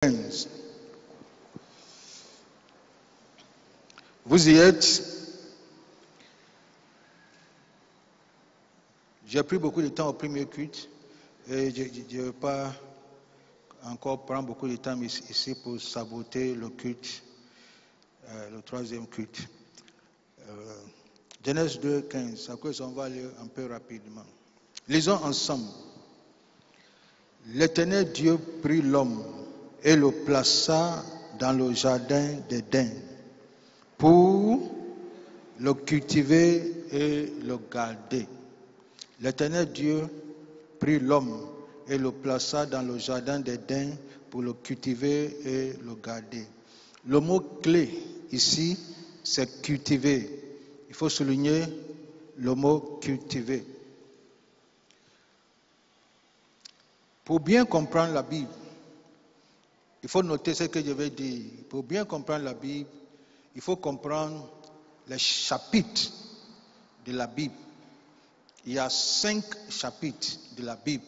15. Vous y êtes? J'ai pris beaucoup de temps au premier culte et je ne veux pas encore prendre beaucoup de temps ici pour saboter le culte, le troisième culte. Genèse 2, 15. À cause on va aller un peu rapidement. Lisons ensemble. L'Éternel Dieu prit l'homme et le plaça dans le jardin d'Éden pour le cultiver et le garder. L'Éternel Dieu prit l'homme et le plaça dans le jardin d'Éden pour le cultiver et le garder. Le mot clé ici, c'est cultiver. Il faut souligner le mot cultiver. Pour bien comprendre la Bible, il faut noter ce que je vais dire. Pour bien comprendre la Bible, il faut comprendre les chapitres de la Bible. Il y a 5 chapitres de la Bible.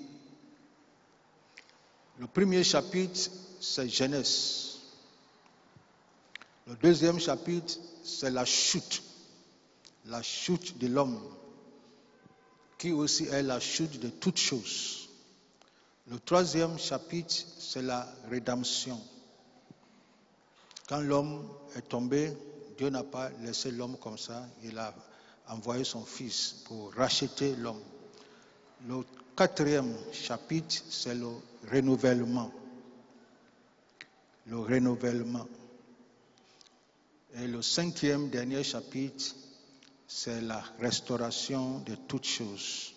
Le premier chapitre, c'est Genèse. Le deuxième chapitre, c'est la chute de l'homme, qui aussi est la chute de toutes choses. Le troisième chapitre, c'est la rédemption. Quand l'homme est tombé, Dieu n'a pas laissé l'homme comme ça, il a envoyé son fils pour racheter l'homme. Le quatrième chapitre, c'est le renouvellement. Le renouvellement. Et le cinquième, dernier chapitre, c'est la restauration de toutes choses.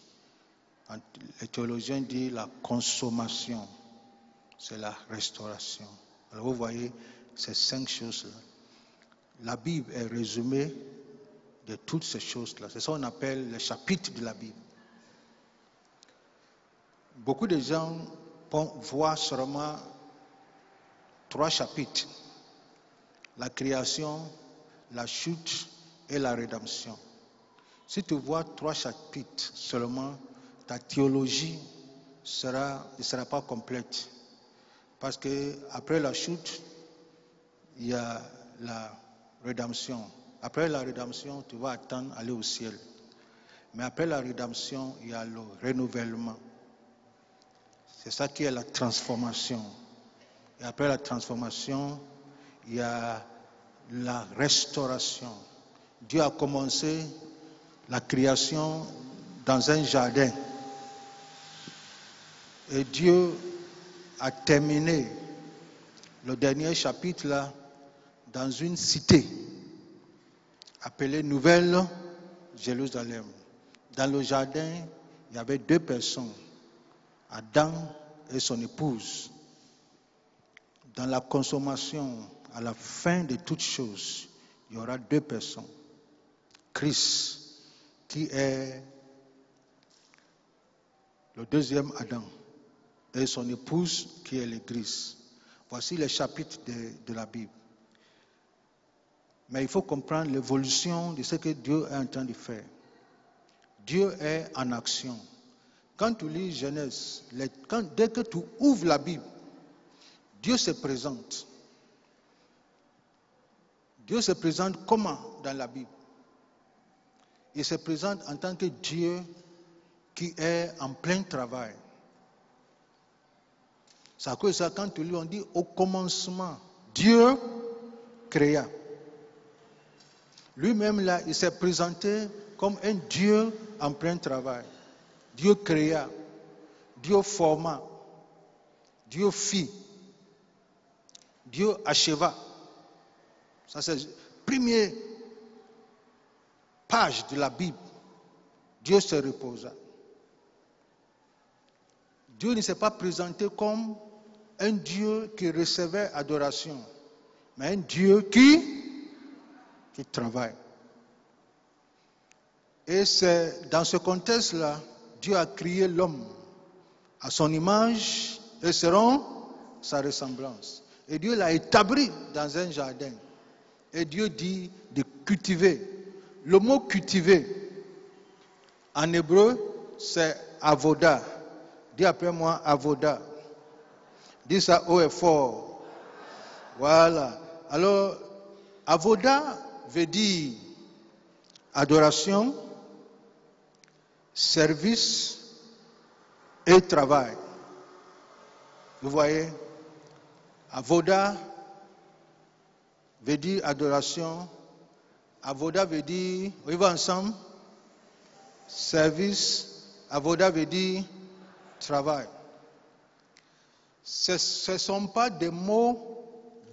Les théologiens disent la consommation, c'est la restauration. Alors vous voyez ces 5 choses-là. La Bible est résumée de toutes ces choses-là. C'est ça qu'on appelle les chapitres de la Bible. Beaucoup de gens voient seulement 3 chapitres. La création, la chute et la rédemption. Si tu vois 3 chapitres seulement, ta théologie ne sera pas complète. Parce que après la chute, il y a la rédemption. Après la rédemption, tu vas attendre aller au ciel. Mais après la rédemption, il y a le renouvellement. C'est ça qui est la transformation. Et après la transformation, il y a la restauration. Dieu a commencé la création dans un jardin. Et Dieu a terminé le dernier chapitre là dans une cité appelée Nouvelle Jérusalem. Dans le jardin, il y avait 2 personnes, Adam et son épouse. Dans la consommation, à la fin de toutes choses, il y aura 2 personnes. Christ, qui est le deuxième Adam, et son épouse, qui est l'Église. Voici les chapitres de la Bible. Mais il faut comprendre l'évolution de ce que Dieu est en train de faire. Dieu est en action. Quand tu lis Genèse, dès que tu ouvres la Bible, Dieu se présente. Dieu se présente comment dans la Bible? Il se présente en tant que Dieu qui est en plein travail. C'est à cause de ça, quand tu lis, on dit au commencement, Dieu créa. Lui-même là, il s'est présenté comme un Dieu en plein travail. Dieu créa, Dieu forma, Dieu fit, Dieu acheva. Ça c'est la première page de la Bible. Dieu se reposa. Dieu ne s'est pas présenté comme un Dieu qui recevait adoration, mais un Dieu qui travaille. Et c'est dans ce contexte-là, Dieu a créé l'homme à son image et selon sa ressemblance. Et Dieu l'a établi dans un jardin. Et Dieu dit de cultiver. Le mot cultiver, en hébreu, c'est avoda. Dis après moi, avoda. Dis ça haut et fort. Voilà. Alors, avoda veut dire adoration, service et travail. Vous voyez, avoda veut dire adoration, avoda veut dire, on y va ensemble, service, avoda veut dire travail. Ce ne sont pas des mots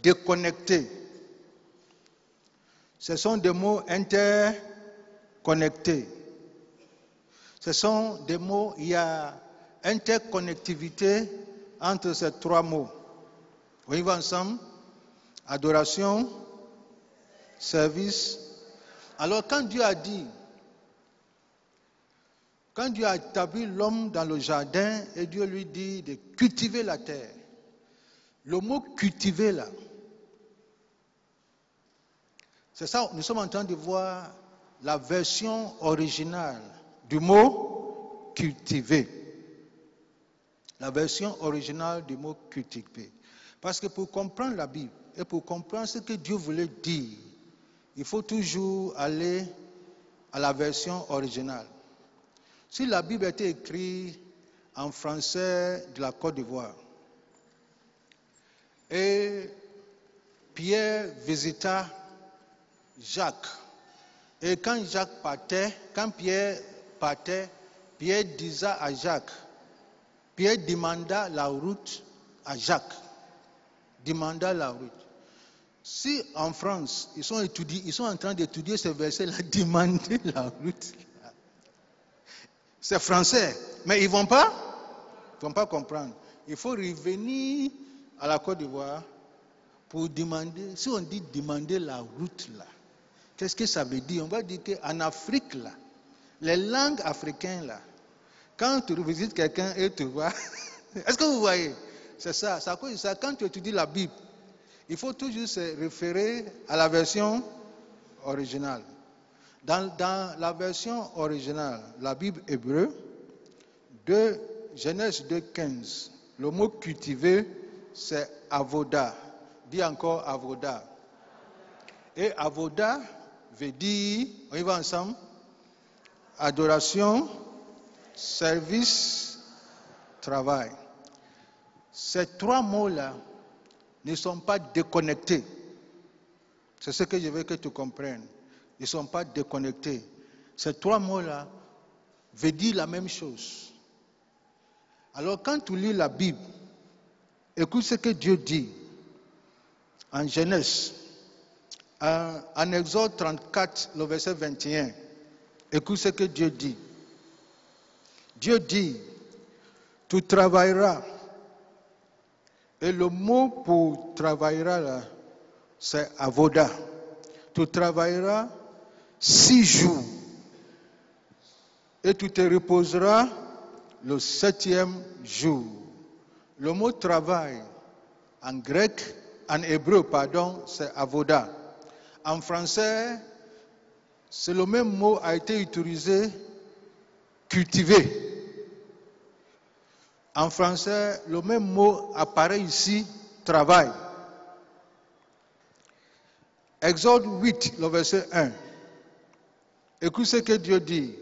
déconnectés. Ce sont des mots interconnectés. Ce sont des mots, il y a interconnectivité entre ces trois mots. On y va ensemble. Adoration, service. Alors quand Dieu a établi l'homme dans le jardin et Dieu lui dit de cultiver la terre, le mot cultiver là, c'est ça, nous sommes en train de voir la version originale du mot cultiver. La version originale du mot cultiver. Parce que pour comprendre la Bible et pour comprendre ce que Dieu voulait dire, il faut toujours aller à la version originale. Si la Bible était écrite en français de la Côte d'Ivoire et Pierre visita Jacques, et quand Pierre partait, Pierre disait à Jacques, Pierre demanda la route à Jacques. Demanda la route. Si en France, ils sont en train d'étudier ce verset-là, demander la route, c'est français, mais ils ne vont pas comprendre. Il faut revenir à la Côte d'Ivoire pour demander, si on dit demander la route là, qu'est-ce que ça veut dire? On va dire qu'en Afrique là, les langues africaines là, quand tu visites quelqu'un et tu vois, est-ce que vous voyez? C'est ça, c'est à cause de ça, quand tu étudies la Bible, il faut toujours se référer à la version originale. Dans la version originale, la Bible hébreu, de Genèse 2,15, le mot cultiver, c'est avoda. Dis encore avoda. Et avoda veut dire, on y va ensemble, adoration, service, travail. Ces trois mots-là ne sont pas déconnectés. C'est ce que je veux que tu comprennes. Ils ne sont pas déconnectés. Ces trois mots-là veulent dire la même chose. Alors quand tu lis la Bible, écoute ce que Dieu dit en Genèse, en Exode 34, le verset 21. Écoute ce que Dieu dit. Dieu dit, tu travailleras. Et le mot pour travaillera là, c'est avoda. Tu travailleras 6 jours. Et tu te reposeras le 7e jour. Le mot travail, en hébreu, c'est avoda. En français, c'est le même mot a été utilisé, cultiver. En français, le même mot apparaît ici, travail. Exode 8, le verset 1. Écoute ce que Dieu dit.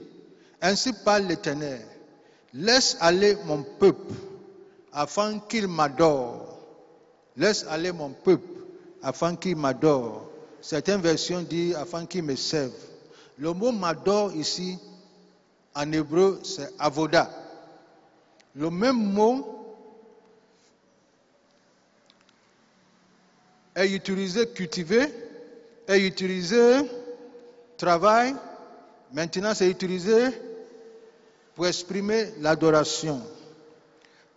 Ainsi parle l'Éternel. Laisse aller mon peuple afin qu'il m'adore. Laisse aller mon peuple afin qu'il m'adore. Certaines versions disent afin qu'il me serve. Le mot m'adore ici, en hébreu, c'est avoda. Le même mot est utilisé cultiver, est utilisé travail. Maintenant, c'est utilisé pour exprimer l'adoration.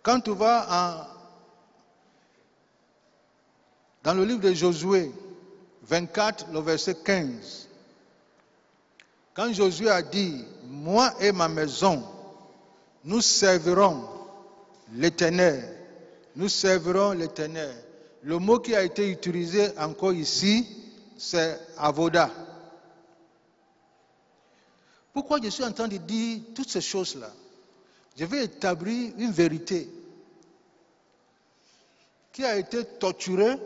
Quand tu vas dans le livre de Josué 24, le verset 15, quand Josué a dit, moi et ma maison, nous servirons l'Éternel. Nous servirons l'Éternel. Le mot qui a été utilisé encore ici, c'est avoda. Pourquoi je suis en train de dire toutes ces choses-là? Je vais établir une vérité qui a été torturée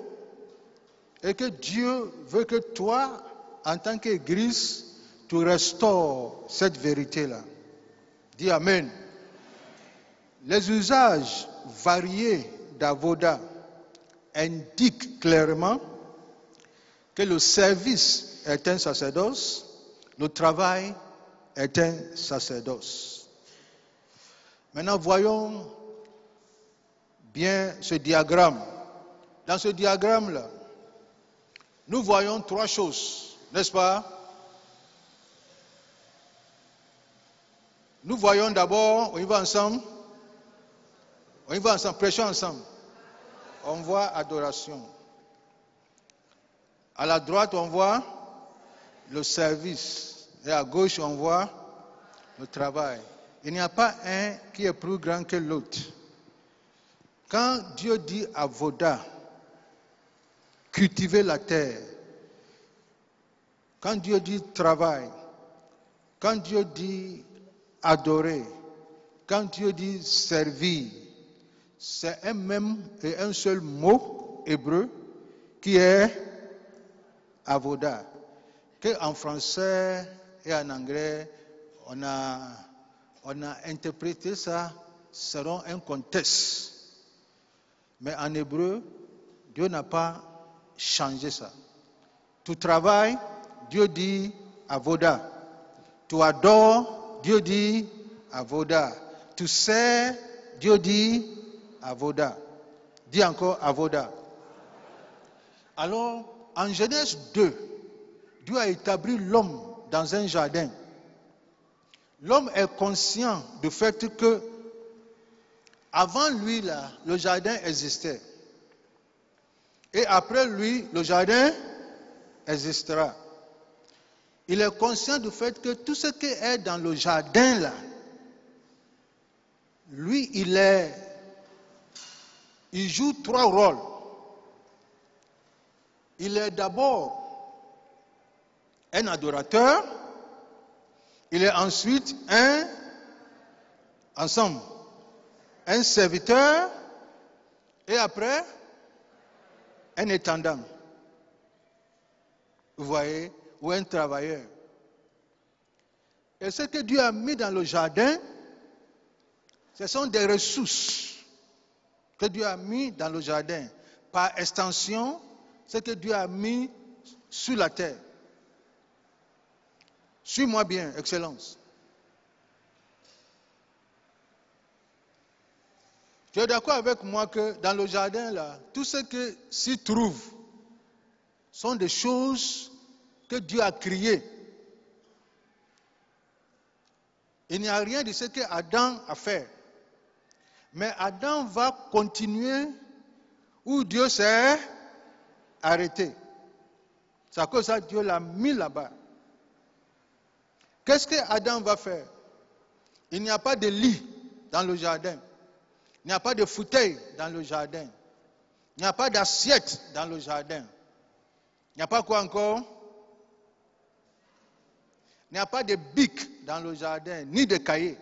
Et que Dieu veut que toi, en tant qu'Église, tu restaures cette vérité-là. Dis Amen. Les usages variés d'Avoda indiquent clairement que le service est un sacerdoce, le travail est un sacerdoce. Maintenant, voyons bien ce diagramme. Dans ce diagramme-là, nous voyons trois choses, n'est-ce pas? Nous voyons d'abord, on y va ensemble, prêchons ensemble. On voit adoration. À la droite, on voit le service. Et à gauche, on voit le travail. Il n'y a pas un qui est plus grand que l'autre. Quand Dieu dit avoda, cultiver la terre, quand Dieu dit travail, quand Dieu dit adorer, quand Dieu dit servir, c'est un même et un seul mot hébreu qui est avoda. Que en français et en anglais, on a interprété ça selon un contexte. Mais en hébreu, Dieu n'a pas changé ça. Tu travailles, Dieu dit avoda. Tu adores, Dieu dit avoda. Tu sers, Dieu dit avoda. Dis encore avoda. Alors, en Genèse 2, Dieu a établi l'homme dans un jardin. L'homme est conscient du fait que avant lui, là, le jardin existait. Et après lui, le jardin existera. Il est conscient du fait que tout ce qui est dans le jardin, là, lui, il joue trois rôles. Il est d'abord un adorateur, il est ensuite un serviteur, et après, un étendant. Vous voyez, ou un travailleur. Et ce que Dieu a mis dans le jardin, ce sont des ressources que Dieu a mis dans le jardin. Par extension, ce que Dieu a mis sur la terre. Suis-moi bien, Excellence. Tu es d'accord avec moi que dans le jardin, là, tout ce que s'y trouve sont des choses que Dieu a créées. Il n'y a rien de ce que Adam a fait. Mais Adam va continuer où Dieu s'est arrêté. C'est à cause de ça que Dieu l'a mis là-bas. Qu'est-ce que Adam va faire? Il n'y a pas de lit dans le jardin. Il n'y a pas de fauteuil dans le jardin. Il n'y a pas d'assiette dans le jardin. Il n'y a pas quoi encore? Il n'y a pas de bic dans le jardin, ni de cahiers.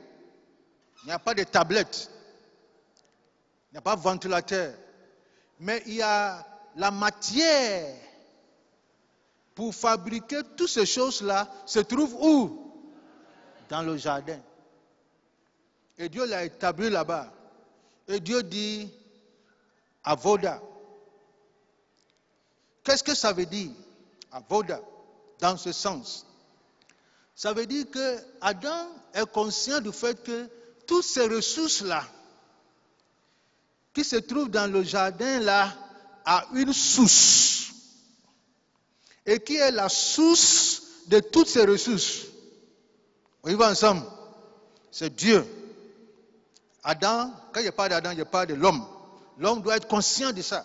Il n'y a pas de tablette. Il n'y a pas de ventilateur. Mais il y a la matière pour fabriquer toutes ces choses-là se trouve où? Dans le jardin. Et Dieu l'a établi là-bas. Et Dieu dit avoda. Qu'est-ce que ça veut dire? Avoda, dans ce sens. Ça veut dire que Adam est conscient du fait que toutes ces ressources-là qui se trouvent dans le jardin-là a une source. Et qui est la source de toutes ces ressources? On y va ensemble. C'est Dieu. Adam, quand il parle d'Adam, il parle de l'homme. L'homme doit être conscient de ça.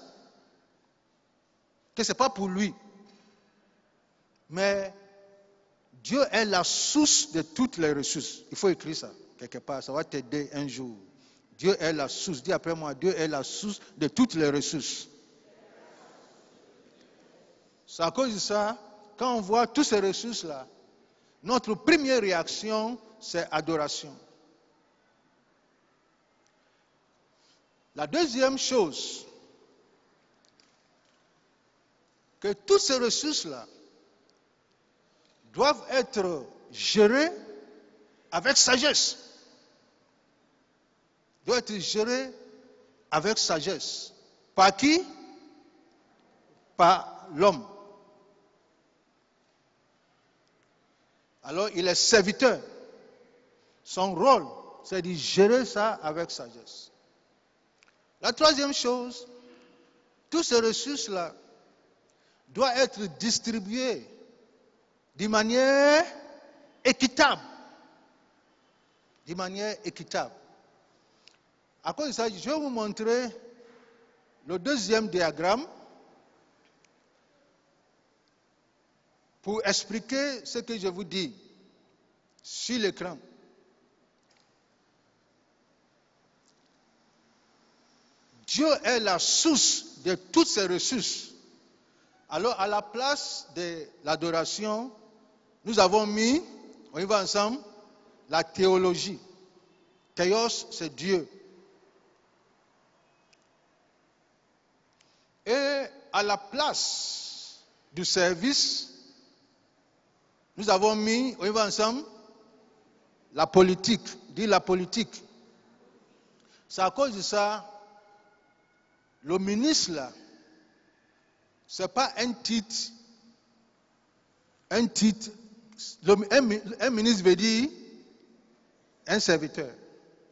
Que ce n'est pas pour lui. Mais Dieu est la source de toutes les ressources. Il faut écrire ça quelque part. Ça va t'aider un jour. Dieu est la source. Dis après moi, Dieu est la source de toutes les ressources. C'est à cause de ça, quand on voit toutes ces ressources-là, notre première réaction, c'est adoration. La deuxième chose, que toutes ces ressources-là doivent être gérées avec sagesse. Doivent être gérées avec sagesse. Par qui? Par l'homme. Alors, il est serviteur. Son rôle, c'est de gérer ça avec sagesse. La troisième chose, toutes ces ressources-là doivent être distribuées de manière équitable. De manière équitable. À cause de ça, je vais vous montrer le deuxième diagramme pour expliquer ce que je vous dis sur l'écran. Dieu est la source de toutes ces ressources. Alors, à la place de l'adoration, nous avons mis, on y va ensemble, la théologie. Théos, c'est Dieu. Et à la place du service, nous avons mis, on y va ensemble, la politique. Dis la politique. C'est à cause de ça, le ministre là, ce n'est pas un titre. Un titre. Un ministre veut dire un serviteur.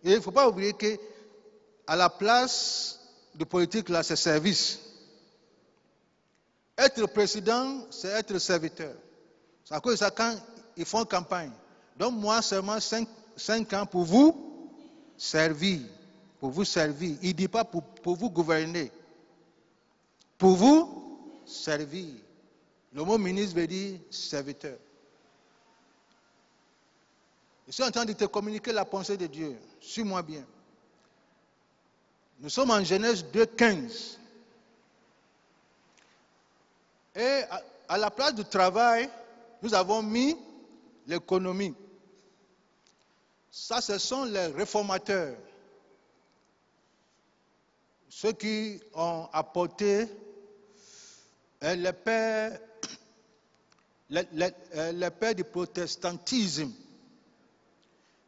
Et il ne faut pas oublier qu'à la place de politique là, c'est service. Être président, c'est être serviteur. C'est à cause de ça quand ils font campagne. Donc moi seulement 5 ans pour vous servir. Pour vous servir. Il ne dit pas pour vous gouverner. Pour vous servir. Le mot ministre veut dire serviteur. Je suis en train de te communiquer la pensée de Dieu. Suis-moi bien. Nous sommes en Genèse 2:15. Et à la place du travail, nous avons mis l'économie. Ça, ce sont les réformateurs. Ceux qui ont apporté les pères du protestantisme,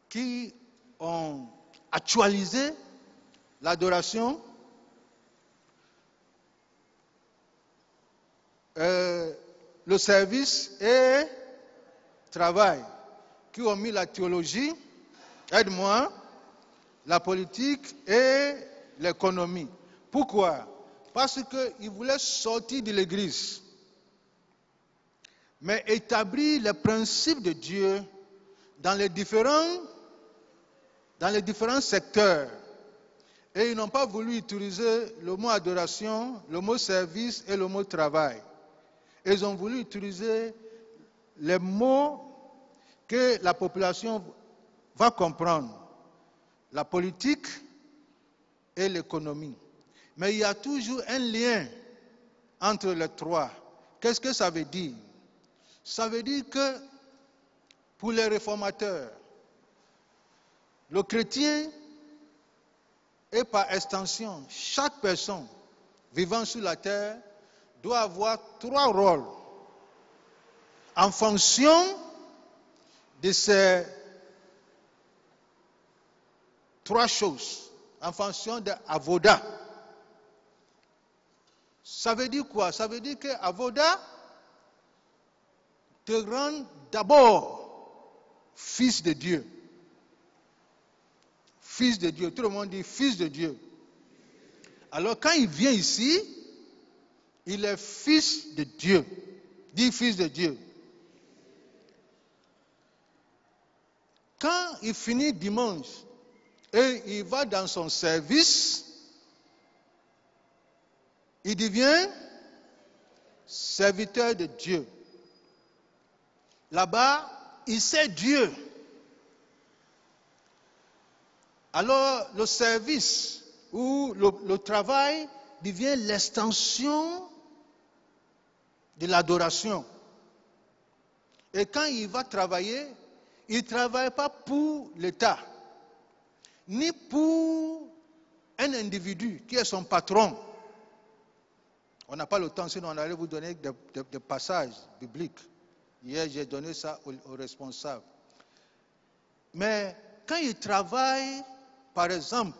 qui ont actualisé l'adoration, le service et le travail, qui ont mis la théologie, aide-moi, la politique et l'économie. Pourquoi? Parce qu'ils voulaient sortir de l'église, mais établir les principes de Dieu dans les différents secteurs. Et ils n'ont pas voulu utiliser le mot adoration, le mot service et le mot travail. Ils ont voulu utiliser les mots que la population va comprendre. La politique et l'économie. Mais il y a toujours un lien entre les trois. Qu'est-ce que ça veut dire? Ça veut dire que pour les réformateurs, le chrétien et par extension, chaque personne vivant sur la terre doit avoir 3 rôles en fonction de ces 3 choses, en fonction de Avoda. Ça veut dire quoi? Ça veut dire que Avoda te rend d'abord fils de Dieu. Fils de Dieu. Tout le monde dit fils de Dieu. Alors quand il vient ici, il est fils de Dieu. Dis fils de Dieu. Quand il finit dimanche et il va dans son service, il devient serviteur de Dieu. Là-bas, il sait Dieu. Alors, le service ou le travail devient l'extension de l'adoration. Et quand il va travailler, il ne travaille pas pour l'État, ni pour un individu qui est son patron. On n'a pas le temps, sinon on allait vous donner des passages bibliques. Hier, j'ai donné ça aux responsables. Mais quand il travaille, par exemple,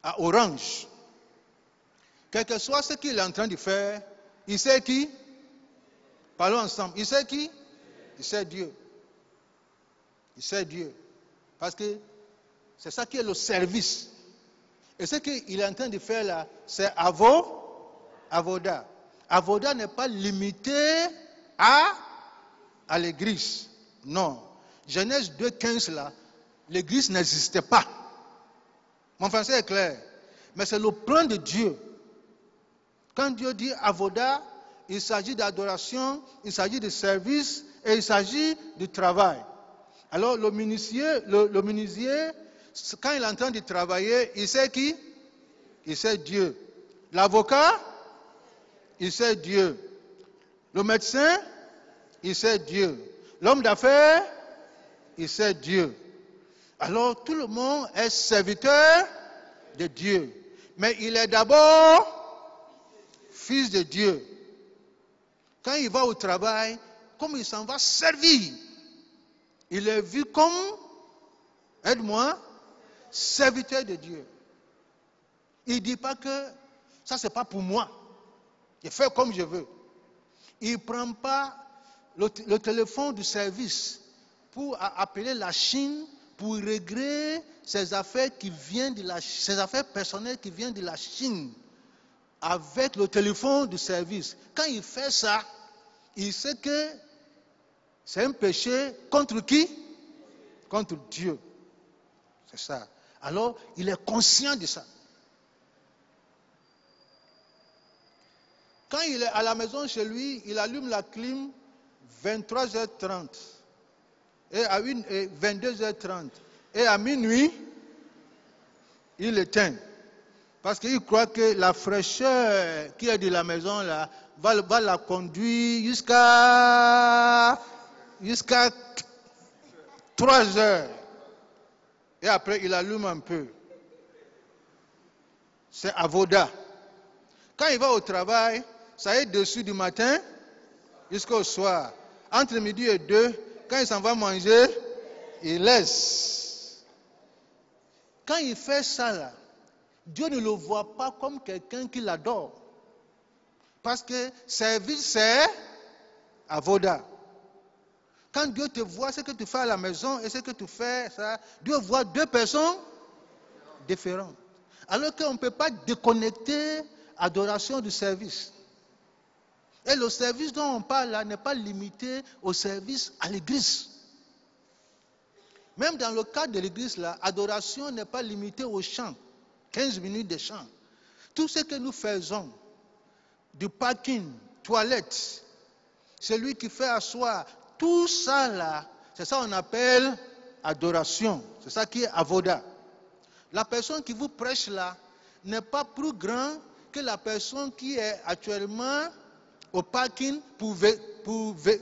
à Orange, quel que soit ce qu'il est en train de faire, il sait qui? Parlons ensemble. Il sait qui? Il sait Dieu. Il sait Dieu. Parce que c'est ça qui est le service. Et ce qu'il est en train de faire là, c'est avoda. Avoda n'est pas limité à l'église. Non. Genèse 2,15 là, l'église n'existait pas. Mon français est clair. Mais c'est le plan de Dieu. Quand Dieu dit avoda, il s'agit d'adoration, il s'agit de service et il s'agit de travail. Alors le menuisier, quand il est en train de travailler, il sait qui? Il sait Dieu. L'avocat, il sait Dieu. Le médecin, il sait Dieu. L'homme d'affaires, il sait Dieu. Alors tout le monde est serviteur de Dieu. Mais il est d'abord fils de Dieu. Quand il va au travail, comme il s'en va servir, il est vu comme, aide-moi, serviteur de Dieu. Il ne dit pas que ça, c'est pas pour moi. Je fais comme je veux. Il ne prend pas le téléphone du service pour appeler la Chine pour régler ses affaires ses affaires personnelles qui viennent de la Chine avec le téléphone du service. Quand il fait ça, il sait que c'est un péché contre qui? Contre Dieu. C'est ça. Alors, il est conscient de ça. Quand il est à la maison chez lui, il allume la clim 23h30 et à 22h30 et à minuit, il l'éteint. Parce qu'il croit que la fraîcheur qui est de la maison là va la conduire jusqu'à 3 heures. Et après, il allume un peu. C'est avoda. Quand il va au travail, ça est dessus du matin jusqu'au soir. Entre midi et 2, quand il s'en va manger, il laisse. Quand il fait ça là, Dieu ne le voit pas comme quelqu'un qui l'adore. Parce que service, c'est avoda. Quand Dieu te voit, ce que tu fais à la maison et ce que tu fais, ça, Dieu voit deux personnes différentes. Alors qu'on ne peut pas déconnecter adoration du service. Et le service dont on parle là n'est pas limité au service à l'église. Même dans le cadre de l'église, l'adoration n'est pas limitée au chant. 15 minutes de chant. Tout ce que nous faisons, du parking, toilette, celui qui fait asseoir, tout ça là, c'est ça qu'on appelle adoration. C'est ça qui est avoda. La personne qui vous prêche là n'est pas plus grand que la personne qui est actuellement au parking pour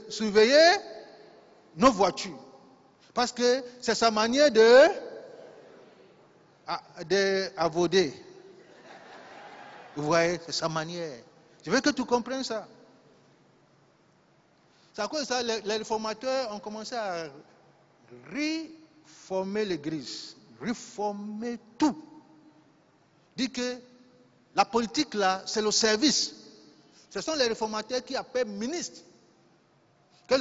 surveiller nos voitures. Parce que c'est sa manière de avoder. Vous voyez, c'est sa manière. Je veux que tu comprennes ça. C'est à cause de ça les réformateurs ont commencé à réformer l'église, réformer tout. Dit que la politique là, c'est le service. Ce sont les réformateurs qui appellent ministre. Que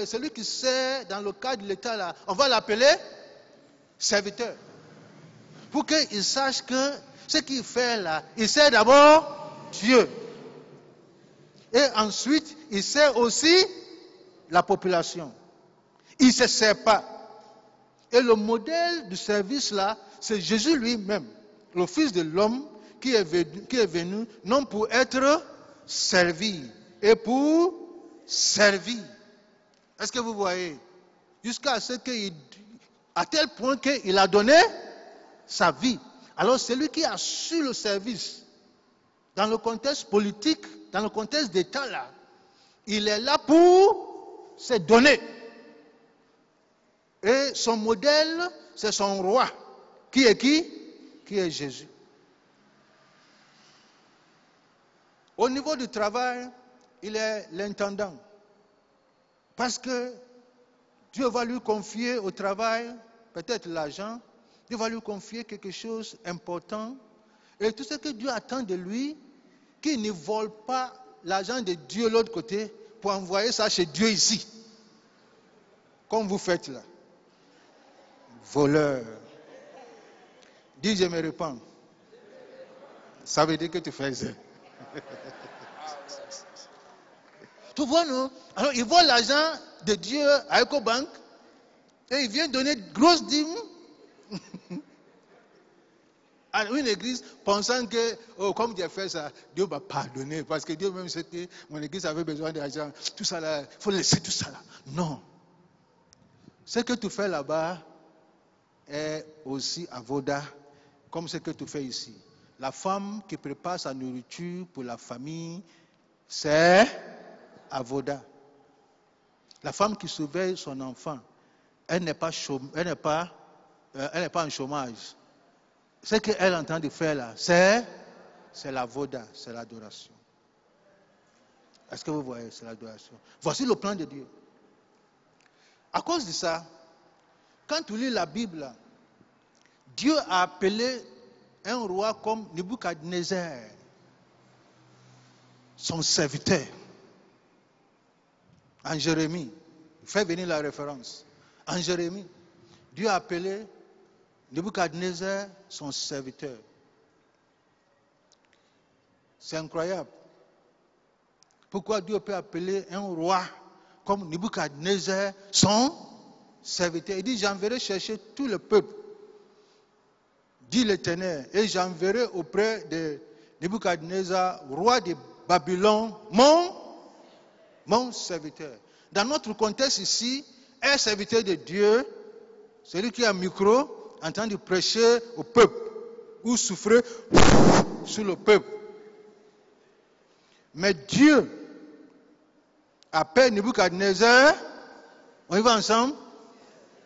celui qui sert dans le cadre de l'État là, on va l'appeler serviteur. Pour qu'il sache que ce qu'il fait là, il sert d'abord Dieu. Et ensuite, il sert aussi la population. Il ne se sert pas. Et le modèle du service là, c'est Jésus lui-même, le Fils de l'homme, qui est venu non pour être servi, et pour servir. Est-ce que vous voyez? Jusqu'à ce qu'il, à tel point qu'il a donné sa vie. Alors celui qui a su le service, dans le contexte politique, dans le contexte d'État là, il est là pour se donner. Et son modèle, c'est son roi. Qui est qui? Qui est Jésus. Au niveau du travail, il est l'intendant. Parce que Dieu va lui confier au travail, peut-être l'argent, Dieu va lui confier quelque chose d'important. Et tout ce que Dieu attend de lui, qu'il ne vole pas l'argent de Dieu de l'autre côté pour envoyer ça chez Dieu ici. Comme vous faites là. Voleur. Dis, je me répands. Ça veut dire que tu faisais. Tu vois, non? Alors, il vole l'argent de Dieu à EcoBank et il vient donner de grosses dîmes à une église pensant que, oh, comme Dieu a fait ça, Dieu va pardonner parce que Dieu même sait que mon église avait besoin d'argent. Tout ça là, il faut laisser tout ça là. Non. Ce que tu fais là-bas est aussi avoda, comme ce que tu fais ici. La femme qui prépare sa nourriture pour la famille, c'est avoda. La femme qui surveille son enfant, elle n'est pas en chômage. Ce qu'elle est en train de faire là, c'est l'avoda, c'est l'adoration. Est-ce que vous voyez, c'est l'adoration? Voici le plan de Dieu. À cause de ça, quand tu lis la Bible, Dieu a appelé un roi comme Nebuchadnezzar, son serviteur. En Jérémie, il fait venir la référence. En Jérémie, Dieu a appelé Nebuchadnezzar son serviteur. C'est incroyable. Pourquoi Dieu peut appeler un roi comme Nebuchadnezzar son serviteur? Il dit, j'enverrai chercher tout le peuple, dit l'Éternel, et j'enverrai auprès de Nebuchadnezzar, roi de Babylone, mon serviteur. Dans notre contexte ici, un serviteur de Dieu, celui qui a un micro, en train de prêcher au peuple, ou souffler sur le peuple. Mais Dieu appelle Nebuchadnezzar, on y va ensemble,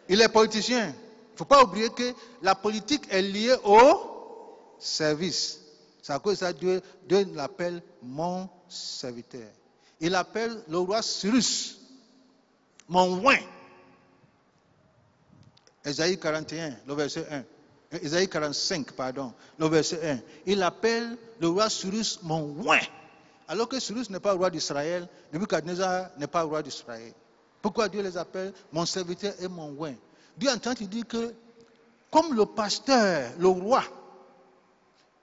il est politicien. Il ne faut pas oublier que la politique est liée au service. C'est à cause de ça que Dieu l'appelle mon serviteur. Il appelle le roi Cyrus, mon oint. Ésaïe 41, le verset 1. Ésaïe 45, pardon, le verset 1. Il appelle le roi Cyrus mon oint. Alors que Cyrus n'est pas roi d'Israël, Nebuchadnezzar n'est pas roi d'Israël. Pourquoi Dieu les appelle mon serviteur et mon oint? Dieu est en train de dire que, comme le pasteur, le roi,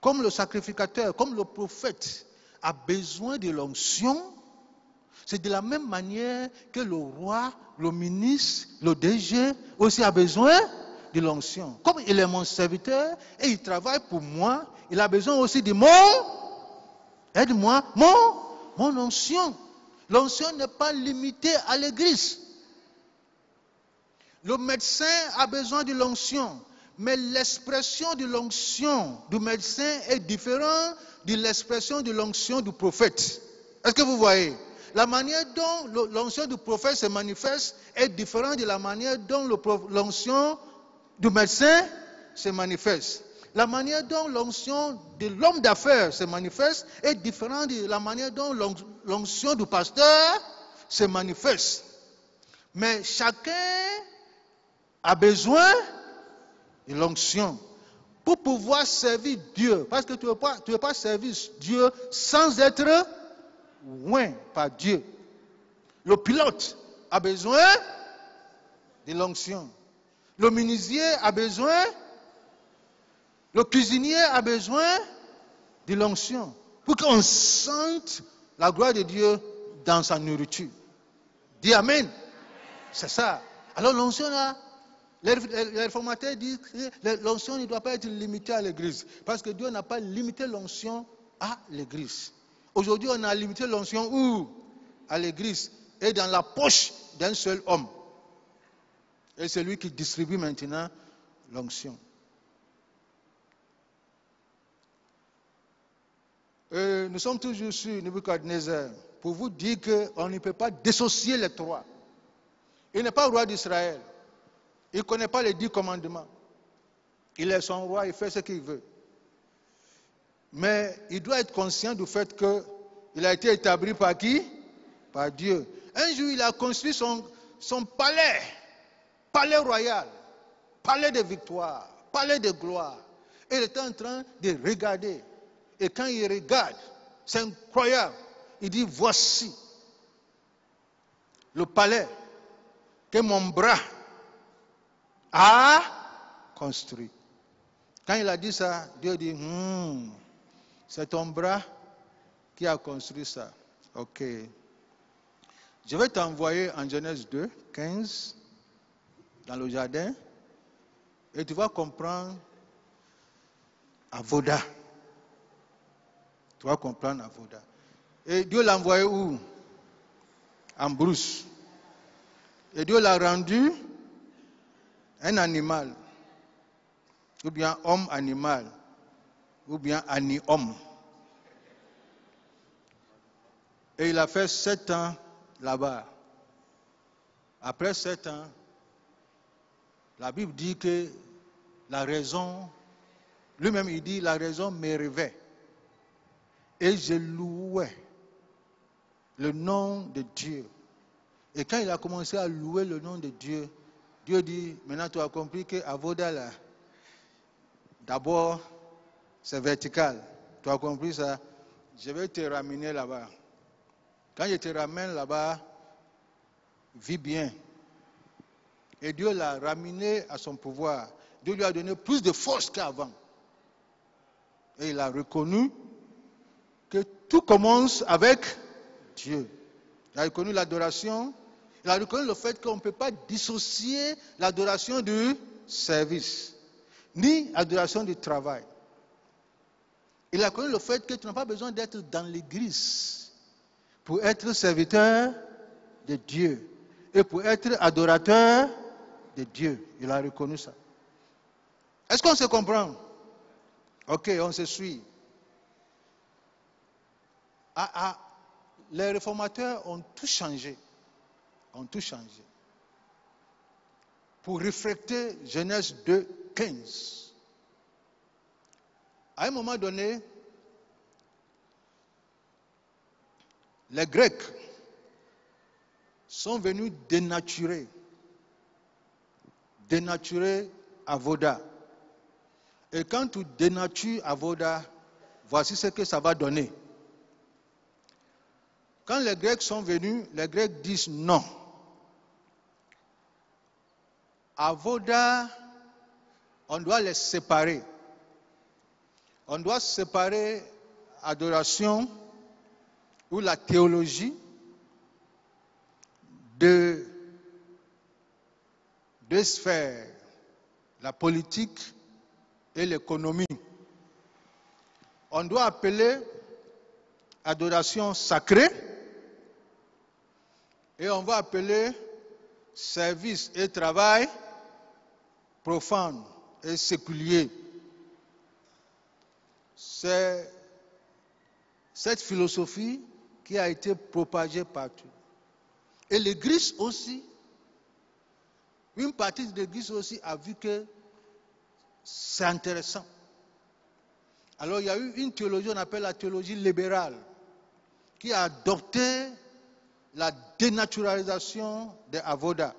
comme le sacrificateur, comme le prophète a besoin de l'onction, c'est de la même manière que le roi, le ministre, le DG aussi a besoin de l'onction. Comme il est mon serviteur et il travaille pour moi, il a besoin aussi de aide-moi, mon onction. L'onction n'est pas limitée à l'église. Le médecin a besoin de l'onction, mais l'expression de l'onction du médecin est différente de l'expression de l'onction du prophète. Est-ce que vous voyez? La manière dont l'onction du prophète se manifeste est différente de la manière dont l'onction du médecin se manifeste. La manière dont l'onction de l'homme d'affaires se manifeste est différente de la manière dont l'onction du pasteur se manifeste. Mais chacun a besoin de l'onction pour pouvoir servir Dieu. Parce que tu ne peux pas servir Dieu sans être oint par Dieu. Le pilote a besoin de l'onction. Le menuisier a besoin, le cuisinier a besoin de l'onction pour qu'on sente la gloire de Dieu dans sa nourriture. Dis Amen. C'est ça. Alors l'onction là, les réformateurs disent que l'onction ne doit pas être limitée à l'église. Parce que Dieu n'a pas limité l'onction à l'église. Aujourd'hui, on a limité l'onction où? À l'église et dans la poche d'un seul homme. Et c'est lui qui distribue maintenant l'onction. Nous sommes toujours sur Nebuchadnezzar pour vous dire qu'on ne peut pas dissocier les trois. Il n'est pas roi d'Israël. Il ne connaît pas les 10 commandements. Il est son roi, il fait ce qu'il veut. Mais il doit être conscient du fait que Il a été établi par qui? Par Dieu. Un jour, il a construit son palais, palais royal, palais de victoire, palais de gloire. Et il était en train de regarder. Et quand il regarde, c'est incroyable. Il dit, voici le palais que mon bras a construit. Quand il a dit ça, Dieu dit, c'est ton bras qui a construit ça. Ok. Je vais t'envoyer en Genèse 2, 15, dans le jardin, et tu vas comprendre Avoda. Tu vas comprendre Avoda. Et Dieu l'a envoyé où? En brousse. Et Dieu l'a rendu un animal, ou bien homme-animal, ou bien ani-homme. Et il a fait 7 ans là-bas. Après 7 ans, la Bible dit que la raison, lui-même il dit, la raison me revêt. Et je louais le nom de Dieu. Et quand il a commencé à louer le nom de Dieu, Dieu dit, maintenant tu as compris que Avoda là, d'abord c'est vertical. Tu as compris ça? Je vais te ramener là-bas. Quand je te ramène là-bas, vis bien. Et Dieu l'a ramené à son pouvoir. Dieu lui a donné plus de force qu'avant. Et il a reconnu que tout commence avec Dieu. Il a reconnu l'adoration. Il a reconnu le fait qu'on ne peut pas dissocier l'adoration du service, ni l'adoration du travail. Il a reconnu le fait que tu n'as pas besoin d'être dans l'église pour être serviteur de Dieu et pour être adorateur de Dieu. Il a reconnu ça. Est-ce qu'on se comprend? Ok, on se suit. Les réformateurs ont tout changé. Ont tout changé. Pour refléter Genèse 2, 15. À un moment donné, les Grecs sont venus dénaturer Avoda. Et quand tu dénatures Avoda, voici ce que ça va donner. Quand les Grecs sont venus, les Grecs disent non. Avoda, on doit les séparer. On doit séparer adoration ou la théologie de deux sphères, la politique et l'économie. On doit appeler adoration sacrée et on va appeler service et travail profane et séculier. C'est cette philosophie qui a été propagée partout. Et l'Église aussi, une partie de l'Église aussi a vu que c'est intéressant. Alors il y a eu une théologie, on appelle la théologie libérale, qui a adopté la dénaturalisation des avoda.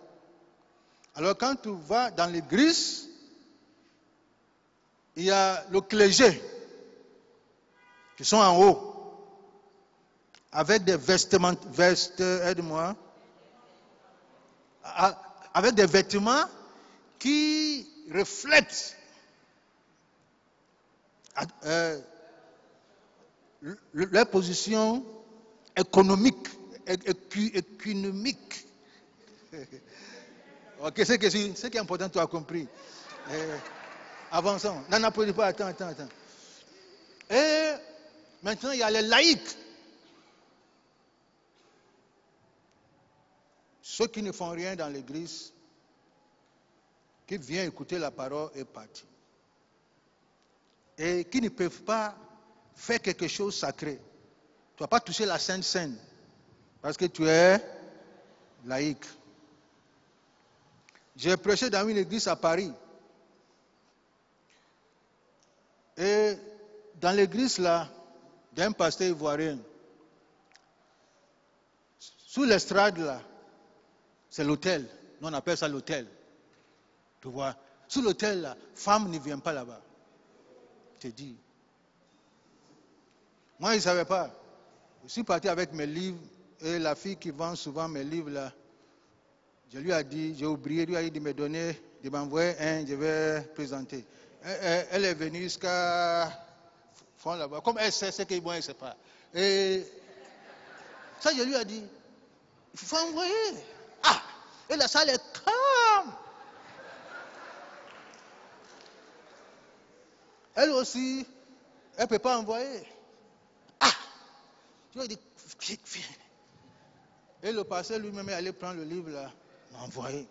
Alors quand tu vas dans l'église, il y a le clergé qui sont en haut, avec des avec des vêtements qui reflètent leur position économique, économique. Ok, ce qui est important, tu as compris. Avançons. Non, n'applaudis pas, attends. Et maintenant, il y a les laïcs. Ceux qui ne font rien dans l'église, qui viennent écouter la parole et partir. Et qui ne peuvent pas faire quelque chose de sacré. Tu ne vas pas toucher la Sainte Seine parce que tu es laïque. J'ai prêché dans une église à Paris. Et dans l'église là, il y a un pasteur ivoirien. Sous l'estrade, là, c'est l'hôtel. Nous, on appelle ça l'hôtel. Tu vois, sous l'hôtel, là, femme ne vient pas là-bas. Je te dis. Moi, je ne savais pas. Je suis parti avec mes livres et la fille qui vend souvent mes livres, là, je lui ai dit, j'ai oublié, lui a dit de me donner, de m'envoyer un, je vais présenter. Elle est venue jusqu'à fond là-bas. Comme elle sait ce qu'il moi, elle ne sait pas. Et ça, je lui ai dit, il faut envoyer. Ah! Et la salle est calme. Elle aussi, elle ne peut pas envoyer. Ah! Je lui ai dit, viens. Et le pasteur lui-même est allé prendre le livre là, m'a envoyé.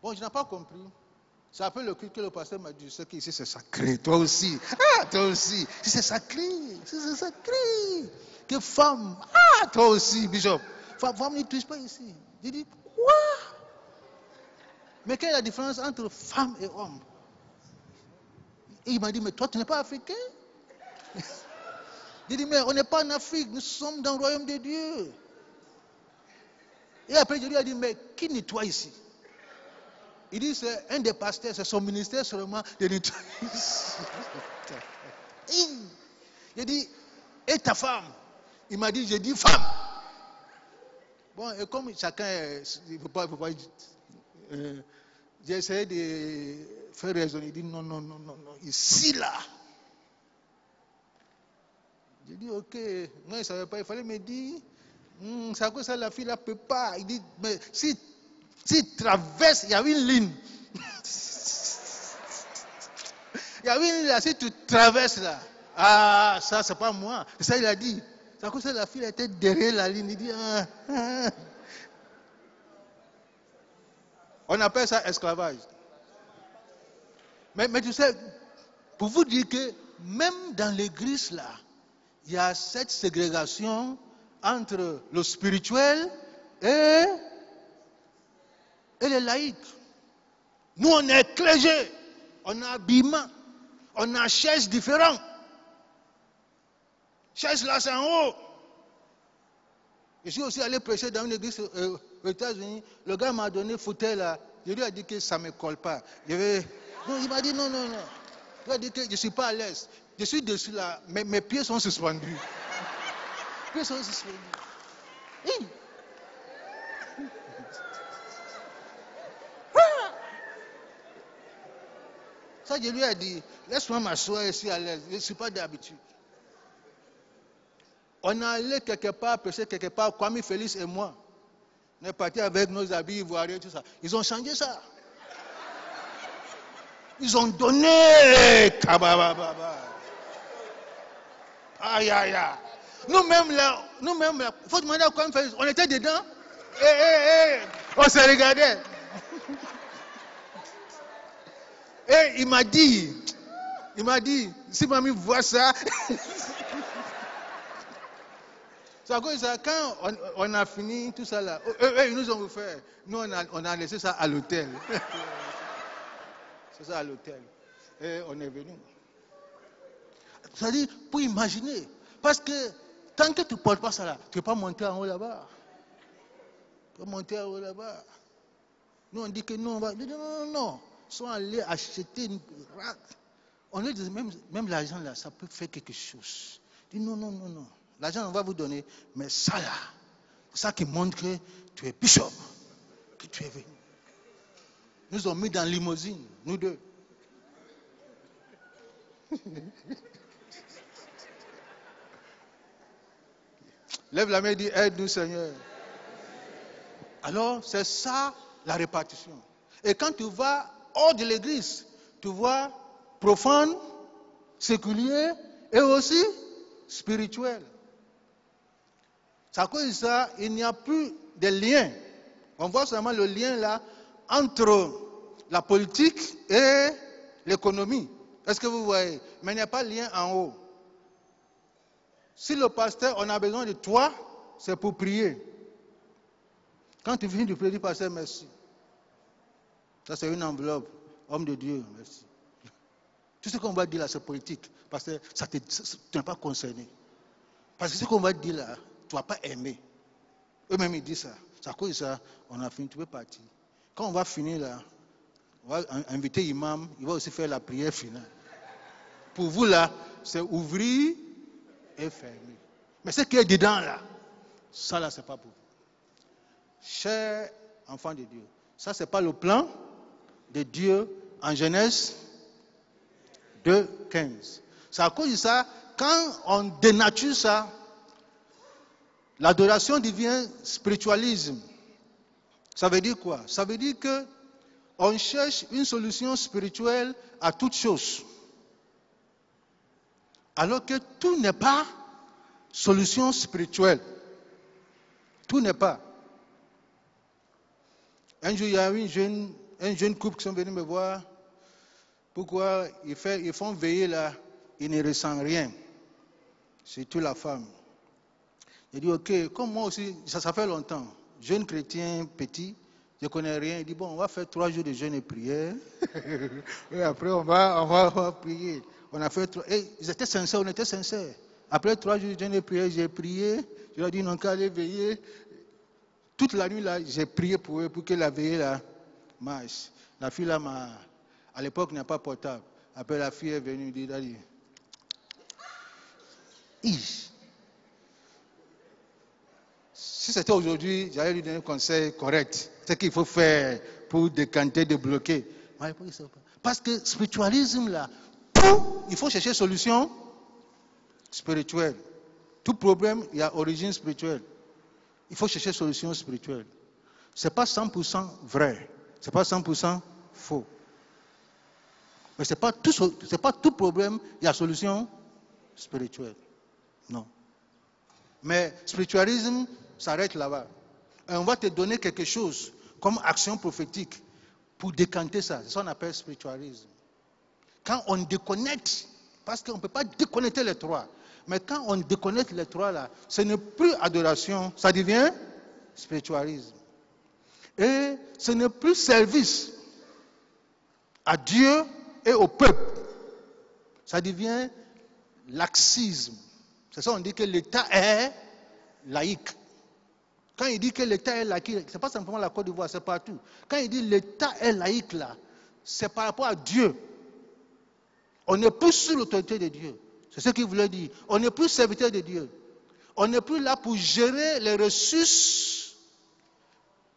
Bon, je n'ai pas compris. C'est après le culte que le pasteur m'a dit, je sais qu'ici c'est sacré, toi aussi. Ah, toi aussi. C'est sacré, c'est sacré. Que femme, ah, toi aussi, Bishop. Femme ne touche pas ici. J'ai dit, quoi? Mais quelle est la différence entre femme et homme? Et il m'a dit, mais toi, tu n'es pas africain? J'ai dit, mais on n'est pas en Afrique, nous sommes dans le royaume de Dieu. Et après, je lui ai dit, mais qui nettoie ici? Il dit, c'est un des pasteurs, c'est son ministère seulement de nettoyer. J'ai dit, et ta femme? Il m'a dit, j'ai dit femme. Bon, et comme chacun, il ne faut pas j'ai essayé de faire raisonner. Il dit, non, ici, là. J'ai dit, ok, moi, je ne savais pas, il fallait me dire, c'est à cause ça, la fille, là, ne peut pas. Il dit, mais si traverse, il y a une ligne. Il y a une ligne là, si tu traverses là. Ah, ça, c'est pas moi. C'est ça, il a dit. C'est à cause ça, la fille était derrière la ligne. Il dit, On appelle ça esclavage. Mais tu sais, pour vous dire que même dans l'église là, il y a cette ségrégation entre le spirituel et les laïcs. Nous, on est clergé, on a habillement, on a chaises différentes. Chaise là, c'est en haut. Je suis aussi allé prêcher dans une église aux États-Unis. Le gars m'a donné fauteuil là. Je lui ai dit que ça ne me colle pas. Non, il m'a dit non. Il m'a dit que je ne suis pas à l'aise. Je suis dessus là, mais mes pieds sont suspendus. Mes pieds sont suspendus. Ça, je lui ai dit, laisse-moi m'asseoir ici à l'aise. Je ne suis pas d'habitude. On est allé quelque part, prêcher quelque part, Kwame Félix et moi. On est partis avec nos habits ivoiriens, tout ça. Ils ont changé ça. Ils ont donné. Aïe. Nous-mêmes là, il faut demander à Kwame Félix, on était dedans. On se regardait. Et il m'a dit, si mamie voit ça, c'est à cause de ça, quand on a fini tout ça là, ils nous ont offert, nous on a laissé ça à l'hôtel. C'est ça à l'hôtel. Et on est venu. C'est-à-dire, pour imaginer, parce que tant que tu ne portes pas ça là, tu ne peux pas monter en haut là-bas. Tu peux monter en haut là-bas. Nous on dit que non, on va. Non. Ils sont allés acheter une rack. On leur dit même l'argent là, ça peut faire quelque chose. Ils disent non. L'argent on va vous donner, mais ça là, c'est ça qui montre que tu es bishop, que tu es venu. Nous ont mis dans la limousine, nous deux. Lève la main et dis, aide-nous Seigneur. Alors, c'est ça la répartition. Et quand tu vas hors de l'église, tu vois profane, séculier et aussi spirituel. C'est à cause de ça, il n'y a plus de lien. On voit seulement le lien là entre la politique et l'économie. Est-ce que vous voyez? Mais il n'y a pas de lien en haut. Si le pasteur, on a besoin de toi, c'est pour prier. Quand tu viens du prier, pasteur, merci. Ça, c'est une enveloppe. Homme de Dieu, merci. Tout ce qu'on va dire là, c'est politique. Parce que tu n'es pas concerné. Parce que ce qu'on va dire là, tu ne vas pas aimer. Eux-mêmes, ils disent ça. C'est à cause de ça, on a fini, tu peux partir. Quand on va finir là, on va inviter l'imam, il va aussi faire la prière finale. Pour vous là, c'est ouvrir et fermer. Mais ce qui est dedans là, ça là, c'est pas pour vous. Chers enfants de Dieu, ça c'est pas le plan de Dieu en Genèse 2:15. C'est à cause de ça, quand on dénature ça, l'adoration devient spiritualisme. Ça veut dire quoi? Ça veut dire que on cherche une solution spirituelle à toute chose. Alors que tout n'est pas solution spirituelle. Tout n'est pas. Un jour, il y a un jeune couple qui sont venus me voir. Pourquoi ils font veiller là, ils ne ressentent rien. Surtout la femme. Il dit, ok, comme moi aussi, ça fait longtemps. Jeune chrétien, petit, je ne connais rien. Il dit, bon, on va faire 3 jours de jeûne et prière. Et après, on va prier. On a fait et ils étaient sincères, on était sincères. Après 3 jours de jeûne et prière, j'ai prié. Je leur ai dit, non, qu'à aller veiller. Toute la nuit, là, j'ai prié pour eux, pour que la veillée, là, marche. La fille, là, à l'époque, il n'y a pas portable. Après, la fille est venue, elle dit, si c'était aujourd'hui, j'allais lui donner un conseil correct. C'est ce qu'il faut faire pour décanter, débloquer. Parce que spiritualisme, là, tout, il faut chercher solution spirituelle. Tout problème, il y a origine spirituelle. Il faut chercher solution spirituelle. Ce n'est pas 100% vrai. Ce n'est pas 100% faux. Mais ce n'est pas tout problème, il y a solution spirituelle. Non. Mais spiritualisme s'arrête là-bas. Et on va te donner quelque chose comme action prophétique pour décanter ça. C'est ça qu'on appelle spiritualisme. Quand on déconnecte, parce qu'on ne peut pas déconnecter les trois, mais quand on déconnecte les trois là, ce n'est plus adoration, ça devient spiritualisme. Et ce n'est plus service à Dieu et au peuple. Ça devient laxisme. C'est ça, on dit que l'État est laïque. Quand il dit que l'État est laïque, ce n'est pas simplement la Côte d'Ivoire, c'est partout. Quand il dit l'État est laïque là, c'est par rapport à Dieu. On n'est plus sous l'autorité de Dieu. C'est ce qu'il voulait dire. On n'est plus serviteur de Dieu. On n'est plus là pour gérer les ressources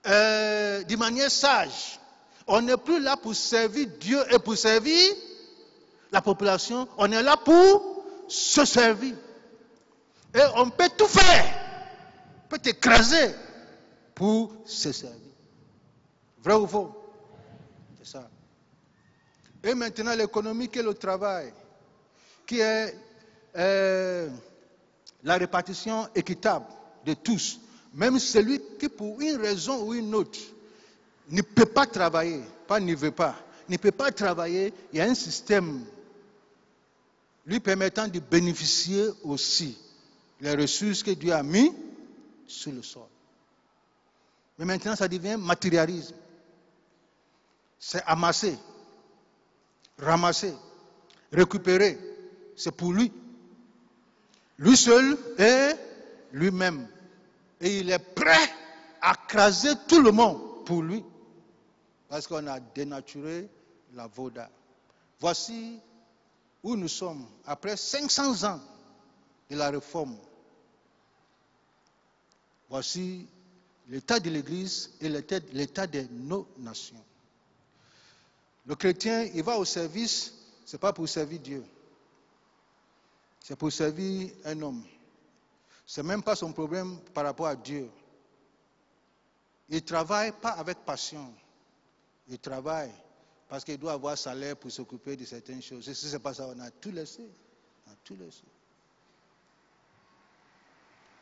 d'une manière sage. On n'est plus là pour servir Dieu et pour servir la population. On est là pour se servir. Et on peut tout faire. On peut t'écraser pour se servir. Vrai ou faux? C'est ça. Et maintenant, l'économie qui est le travail, qui est la répartition équitable de tous. Même celui qui, pour une raison ou une autre, ne peut pas travailler, ne veut pas, ne peut pas travailler, il y a un système lui permettant de bénéficier aussi les ressources que Dieu a mis sur le sol. Mais maintenant, ça devient matérialisme. C'est amasser, ramasser, récupérer. C'est pour lui. Lui seul et lui-même. Et il est prêt à craser tout le monde pour lui. Parce qu'on a dénaturé la Voda. Voici où nous sommes après 500 ans de la réforme. Voici l'état de l'Église et l'état de nos nations. Le chrétien, il va au service, ce n'est pas pour servir Dieu. C'est pour servir un homme. Ce n'est même pas son problème par rapport à Dieu. Il ne travaille pas avec passion. Il travaille parce qu'il doit avoir salaire pour s'occuper de certaines choses. Et si ce n'est pas ça, on a tout laissé. On a tout laissé.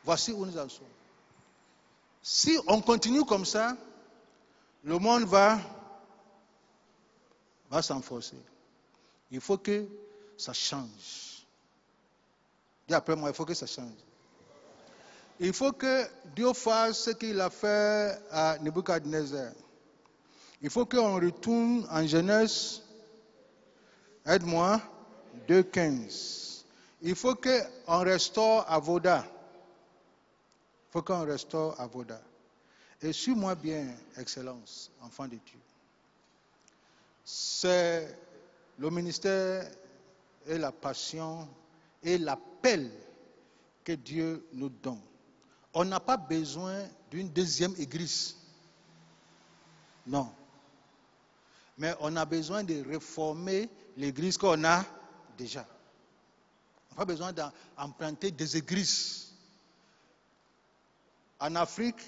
Voici où nous en sommes. Si on continue comme ça, le monde va s'enforcer. Il faut que ça change. Dis après moi, il faut que ça change. Il faut que Dieu fasse ce qu'il a fait à Nebuchadnezzar. Il faut qu'on retourne en Genèse, aide-moi, 2:15. Il faut qu'on restaure Avoda. faut qu'on restaure Avoda. Et suis-moi bien, Excellence, enfant de Dieu. C'est le ministère et la passion et l'appel que Dieu nous donne. On n'a pas besoin d'une deuxième église. Non. Mais on a besoin de réformer l'église qu'on a déjà. On n'a pas besoin d'emprunter des églises. En Afrique,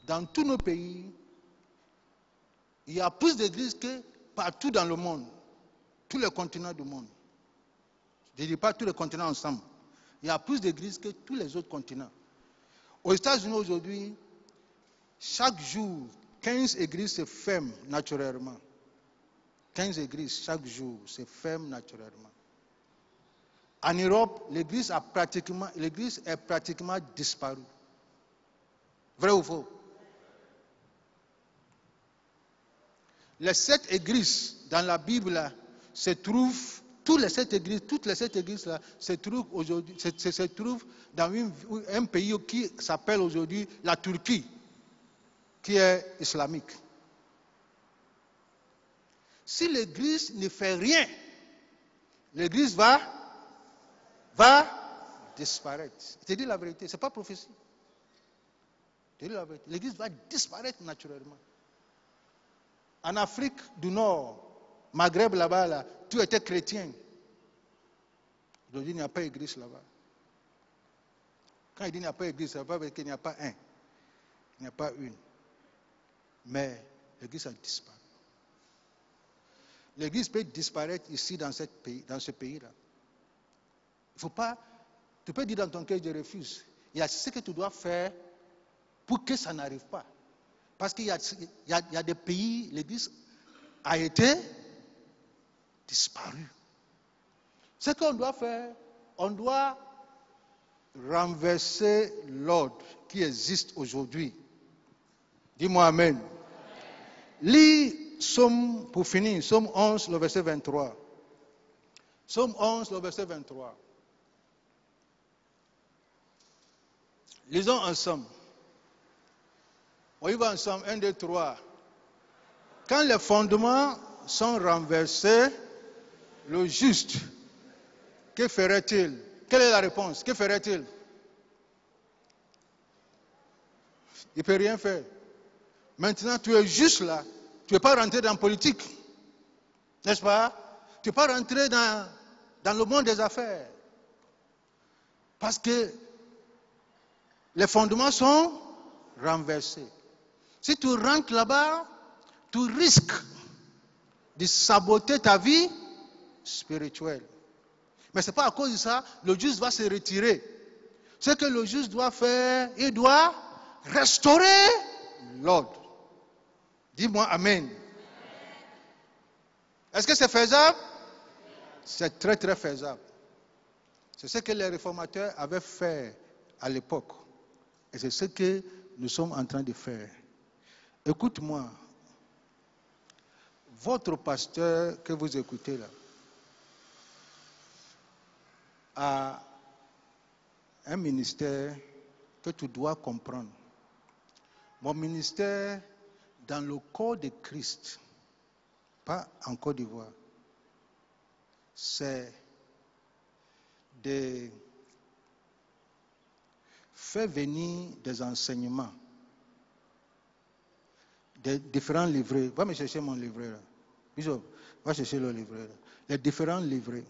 dans tous nos pays, il y a plus d'églises que partout dans le monde. Tous les continents du monde. Je ne dis pas tous les continents ensemble. Il y a plus d'églises que tous les autres continents. Aux États-Unis aujourd'hui, chaque jour, 15 églises se ferment naturellement. 15 églises chaque jour se ferment naturellement. En Europe, l'église est pratiquement disparue. Vrai ou faux? Les 7 églises dans la Bible là, se trouvent, toutes les 7 églises là se trouvent aujourd'hui, se trouvent dans un pays qui s'appelle aujourd'hui la Turquie, qui est islamique. Si l'église ne fait rien, l'église va disparaître. Je te dis la vérité, ce n'est pas prophétie. Je te dis la vérité, l'église va disparaître naturellement. En Afrique du Nord, Maghreb là-bas, là, tout était chrétien. Aujourd'hui, il n'y a pas d'église là-bas. Quand il dit qu'il n'y a pas d'église, ça ne veut pas dire qu'il n'y a pas un. Il n'y a pas une. Mais l'église a disparu. L'église peut disparaître ici dans ce pays-là. Il ne faut pas, tu peux dire dans ton cœur, je refuse. Il y a ce que tu dois faire pour que ça n'arrive pas. Parce qu'il y a des pays, l'église a été disparue. Ce qu'on doit faire, on doit renverser l'ordre qui existe aujourd'hui. Dis-moi Amen. Lis pour finir, Psaume 11, le verset 23. Psaume 11, le verset 23. Lisons ensemble. On y va ensemble, 1, 2, 3. Quand les fondements sont renversés, le juste, que ferait-il? Quelle est la réponse? Que ferait-il? Il ne peut rien faire. Maintenant, tu es juste là. Tu ne peux pas rentrer dans la politique. N'est-ce pas? Tu ne peux pas rentrer dans le monde des affaires. Parce que les fondements sont renversés. Si tu rentres là-bas, tu risques de saboter ta vie spirituelle. Mais ce n'est pas à cause de ça, le juste va se retirer. Ce que le juste doit faire, il doit restaurer l'ordre. Dis-moi Amen. Est-ce que c'est faisable? C'est très très faisable. C'est ce que les réformateurs avaient fait à l'époque. Et c'est ce que nous sommes en train de faire. Écoute-moi. Votre pasteur que vous écoutez là a un ministère que tu dois comprendre. Mon ministère dans le corps de Christ, pas en Côte d'Ivoire, c'est de faire venir des enseignements, des différents livrets. Va me chercher mon livret là. Bishop, va chercher le livret là. Les différents livrets.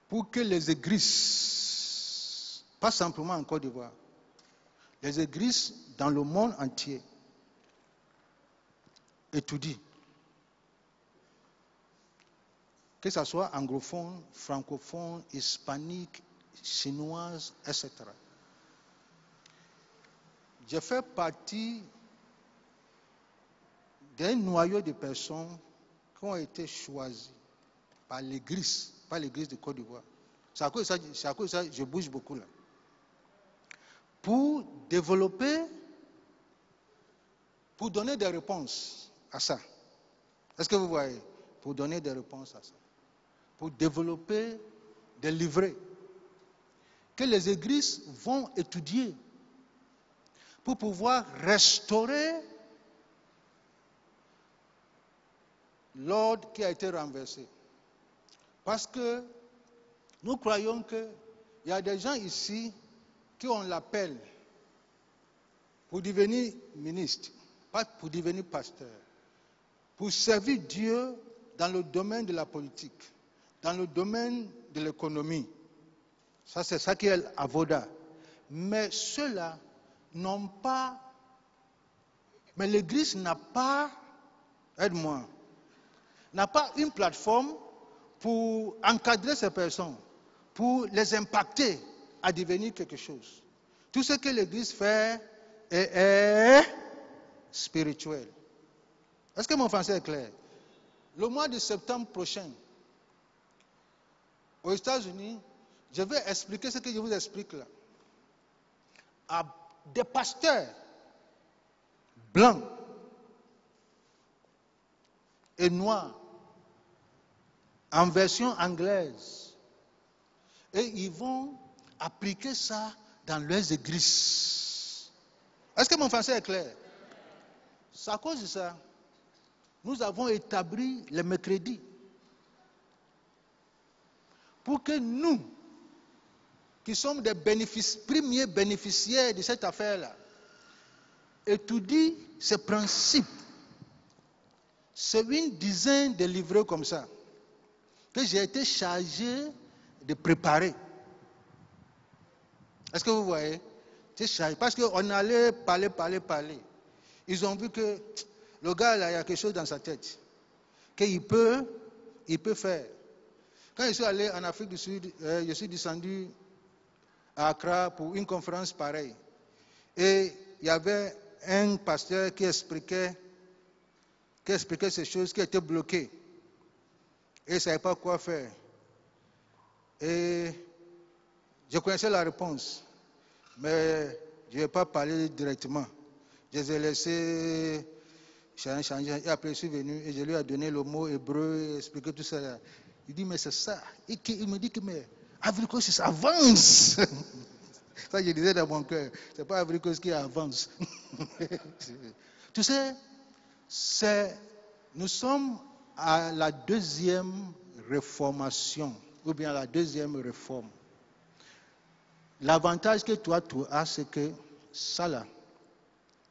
Pour que les églises, pas simplement en Côte d'Ivoire, les églises dans le monde entier étudient. Que ce soit anglophone, francophone, hispanique, chinoise, etc. Je fais partie d'un noyau de personnes qui ont été choisies par l'église, pas l'église de Côte d'Ivoire. C'est à cause de ça que je bouge beaucoup là. Pour développer, pour donner des réponses à ça. Est-ce que vous voyez? Pour donner des réponses à ça. Pour développer des livrets. que les églises vont étudier pour pouvoir restaurer l'ordre qui a été renversé. Parce que nous croyons qu'il y a des gens ici qui ont l'appel pour devenir ministre, pas pour devenir pasteur, pour servir Dieu dans le domaine de la politique, dans le domaine de l'économie. Ça, c'est ça qui est l'avoda. Mais ceux-là n'ont pas... Mais l'Église n'a pas, aide-moi, n'a pas une plateforme pour encadrer ces personnes, pour les impacter à devenir quelque chose. Tout ce que l'Église fait est spirituel. Est-ce que mon français est clair? Le mois de septembre prochain, aux États-Unis, je vais expliquer ce que je vous explique là. À des pasteurs blancs et noirs en version anglaise. Et ils vont appliquer ça dans leurs églises. Est-ce que mon français est clair? C'est à cause de ça. Nous avons établi les mercredis pour que nous, qui sommes des premiers bénéficiaires de cette affaire-là, étudient ces principes. C'est une dizaine de livrets comme ça que j'ai été chargé de préparer. Est-ce que vous voyez? C'est chargé. Parce qu'on allait parler. Ils ont vu que le gars là, il y a quelque chose dans sa tête. Qu'il peut faire. Quand je suis allé en Afrique du Sud, je suis descendu à Accra pour une conférence pareille. Et il y avait un pasteur qui expliquait ces choses qui étaient bloquées. Et il ne savait pas quoi faire. Et je connaissais la réponse. Mais je ne vais pas parler directement. Je les ai laissés changer. Et après, je suis venu et je lui ai donné le mot hébreu et expliqué tout ça. Il dit, mais c'est ça. Et il me dit que, mais Ivory Coast avance. Ça, je disais dans mon cœur. Ce n'est pas Ivory Coast qui avance. Tu sais, nous sommes à la deuxième réformation, ou bien à la deuxième réforme. L'avantage que toi, tu as, c'est que ça là,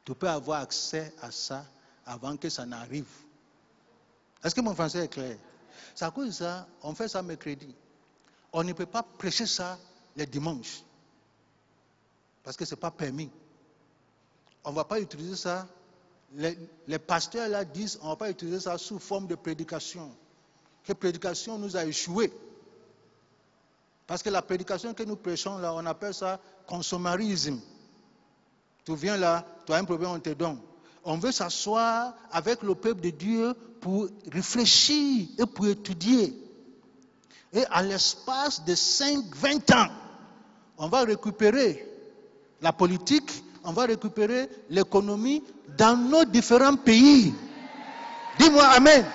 tu peux avoir accès à ça avant que ça n'arrive. Est-ce que mon français est clair? C'est à cause de ça, on fait ça mercredi. On ne peut pas prêcher ça les dimanches. Parce que ce n'est pas permis. On ne va pas utiliser ça. Les pasteurs là disent on ne va pas utiliser ça sous forme de prédication. Que prédication nous a échoué. Parce que la prédication que nous prêchons là, on appelle ça consommarisme. Tu viens là, tu as un problème, on te donne. On veut s'asseoir avec le peuple de Dieu pour réfléchir et pour étudier. Et à l'espace de 5-20 ans, on va récupérer la politique, on va récupérer l'économie dans nos différents pays. Dis-moi Amen.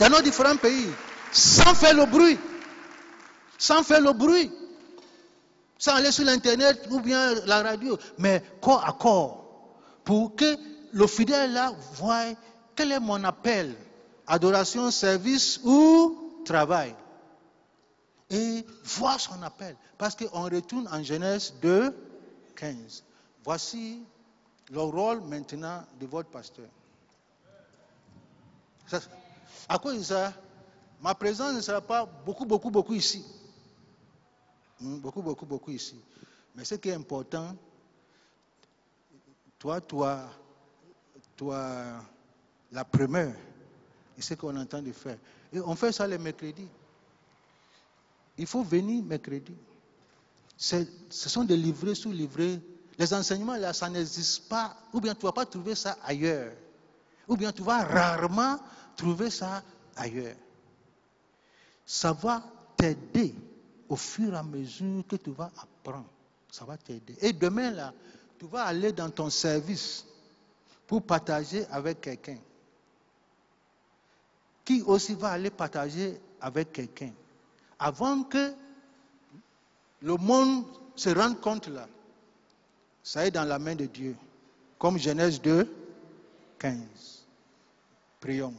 Dans nos différents pays. Sans faire le bruit. Sans faire le bruit. Sans aller sur l'internet ou bien la radio. Mais corps à corps. Pour que le fidèle là voie quel est mon appel. Adoration, service ou travail. Et voir son appel. Parce qu'on retourne en Genèse 2, 15. Voici le rôle maintenant de votre pasteur. À cause de ça, ma présence ne sera pas beaucoup ici. Beaucoup ici. Mais ce qui est important, toi, tu as la première. Et ce qu'on entend de faire. Et on fait ça les mercredis. Il faut venir mercredi. Ce sont des livrets sous livrets. Les enseignements là, ça n'existe pas. Ou bien tu ne vas pas trouver ça ailleurs. Ou bien tu vas rarement trouver ça ailleurs. Ça va t'aider au fur et à mesure que tu vas apprendre. Ça va t'aider. Et demain là, tu vas aller dans ton service pour partager avec quelqu'un. Qui aussi va aller partager avec quelqu'un. Avant que le monde se rend compte là, ça est dans la main de Dieu. Comme Genèse 2, 15. Prions.